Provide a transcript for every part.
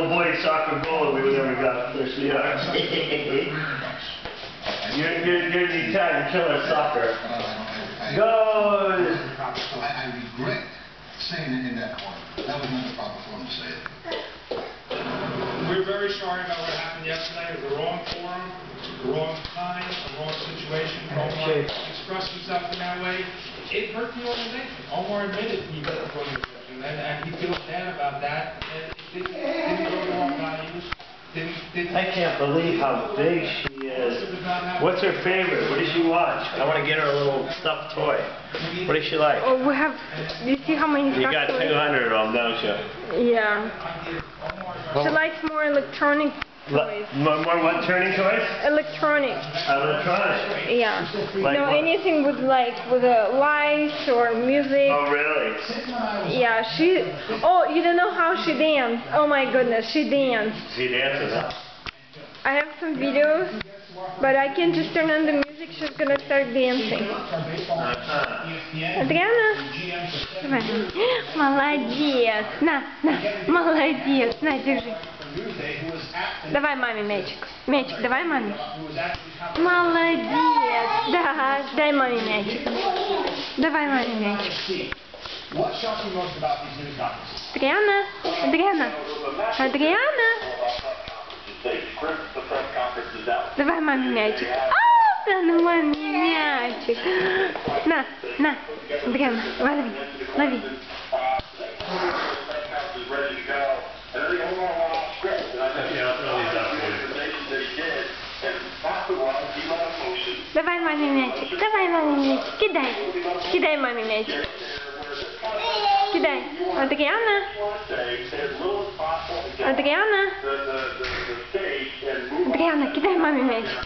little boy soccer goal we never got first year. You're the Italian killer soccer. Go! I regret saying it in that corner. That was not the proper form to say it. We're very sorry about what happened yesterday. It was the wrong forum, the wrong time, the wrong situation. Omar expressed himself in that way. It hurt the organization. Omar admitted he hurt the organization, and he feels bad about that. And it didn't go to wrong values. I can't believe how big she is. What's her favorite? What does she watch? I want to get her a little stuffed toy. What does she like? Oh, we have. You see how many? You got 200 of them, don't you? Yeah. She likes more electronic toys. More what? Turning toys? Electronic. Electronic? Yeah. Like no, what? anything with lights or music. Oh, really? Yeah, she. Oh, you don't know how she danced. Oh my goodness, she danced. She dances, huh? I have some videos, but I can just turn on the music. She's gonna start dancing. Адриана, давай. Молодец. На, молодец. На, держи. Давай маме мячик. Мячик, давай маме. Молодец. Да, дай маме мячик. Давай маме мячик. Адриана, Адриана, Адриана. Давай маме мячик. Да ну маме мячик. На, Адриана, лови, лови. Давай маме мячик, давай маме мячик, кидай маме мячик. Кидай. Адриана. Адриана. Адриана, кидай маме мячик.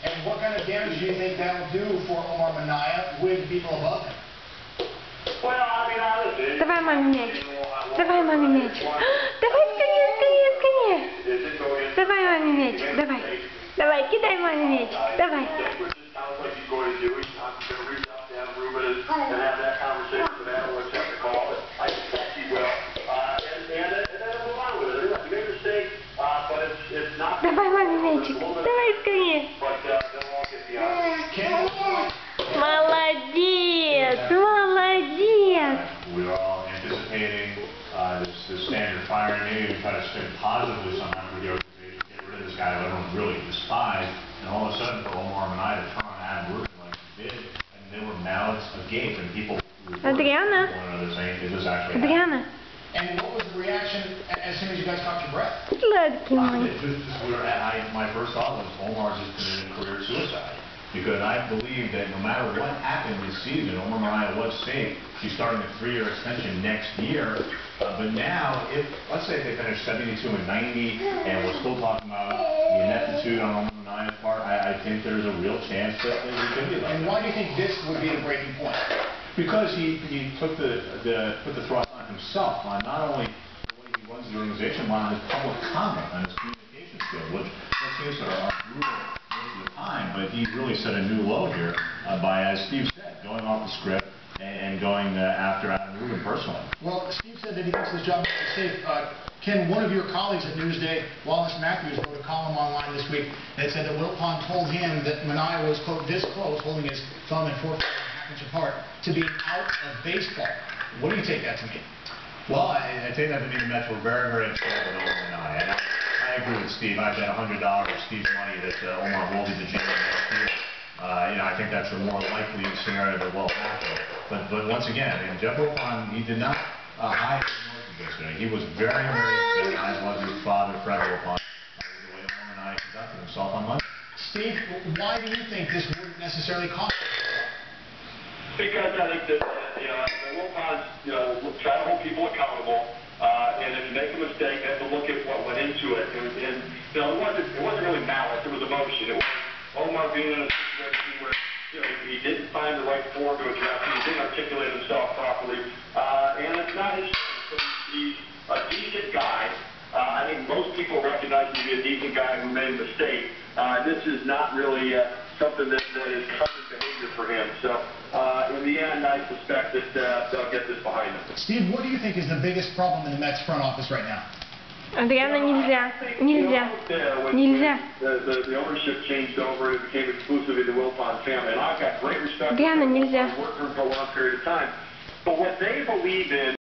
And what kind of damage do you think that will do for Omar Minaya with people above him? Давай маме мячик. Давай маме мячик. Давай скорее. Давай маме мячик, давай. Давай, кидай маме мячик, давай. Давай маме мячик, давай скорее. Молодец, молодец. We were all anticipating this standard firing me to try to spin positively somehow with the organization, get rid of this guy that everyone really despised, and all of a sudden for Omar and I to turn on Adam Rubin like he did, and they were mouths agape, and people Adriana. one another saying, is this actually Adriana. And what was the reaction as soon as you guys caught your breath? Сладкий мой. My first thought was Omar's just committed career suicide. Because I believe that no matter what happened this season, Omar Minaya was safe. She's starting a 3-year extension next year. But now, let's say if they finish 72 and 90, and we're still talking about the ineptitude on Omar Minaya's part, I think there's a real chance that he could be like that. And why do you think this would be the breaking point? Because he took put the thrust on himself, on not only the way he runs the organization, but on his public comment, on his communication skills, which seems to are brutal most of the time, but he really set a new low here by, as Steve said, going off the script and going after Adam Rubin personally. Well, Steve said that he thinks this job is safe. Ken, one of your colleagues at Newsday, Wallace Matthews, wrote a column online this week that said that Wilpon told him that Minaya was, quote, this close, holding his thumb and forefinger half-inch apart, to being out of baseball. What do you take that to mean? Well, I take that to mean the Mets were very, very upset with Omar Minaya. And I agree with Steve. I bet $100 of Steve's money that Omar will be the GM next year. I think that's a more likely scenario that will happen. But once again, Jeff Wilpon, he did not hide his emotions yesterday. He was very, very upset, as was his father, Fred Wilpon, with the way Omar Minaya conducted himself on Monday. Steve, why do you think this wouldn't necessarily cost us? Because I think that, Wilpon, try to hold people accountable, and if you make a mistake, you have to look at what went into it. And it wasn't really malice, it was emotion. It was Omar being in a situation where, he didn't find the right form to address it, he didn't articulate himself properly, and it's not his fault. He's a decent guy. I think most people recognize him to be a decent guy who made a mistake. This is not really something that is common behavior for him. So, the end, I suspect that they'll get this behind them. Steve, what do you think is the biggest problem in the Mets front office right now? Адриана, нельзя. Нельзя. Нельзя. The ownership changed over and it became exclusively the Wilpon family. And I've got great respect for Адриана, нельзя. working for a long period of time. But what they believe in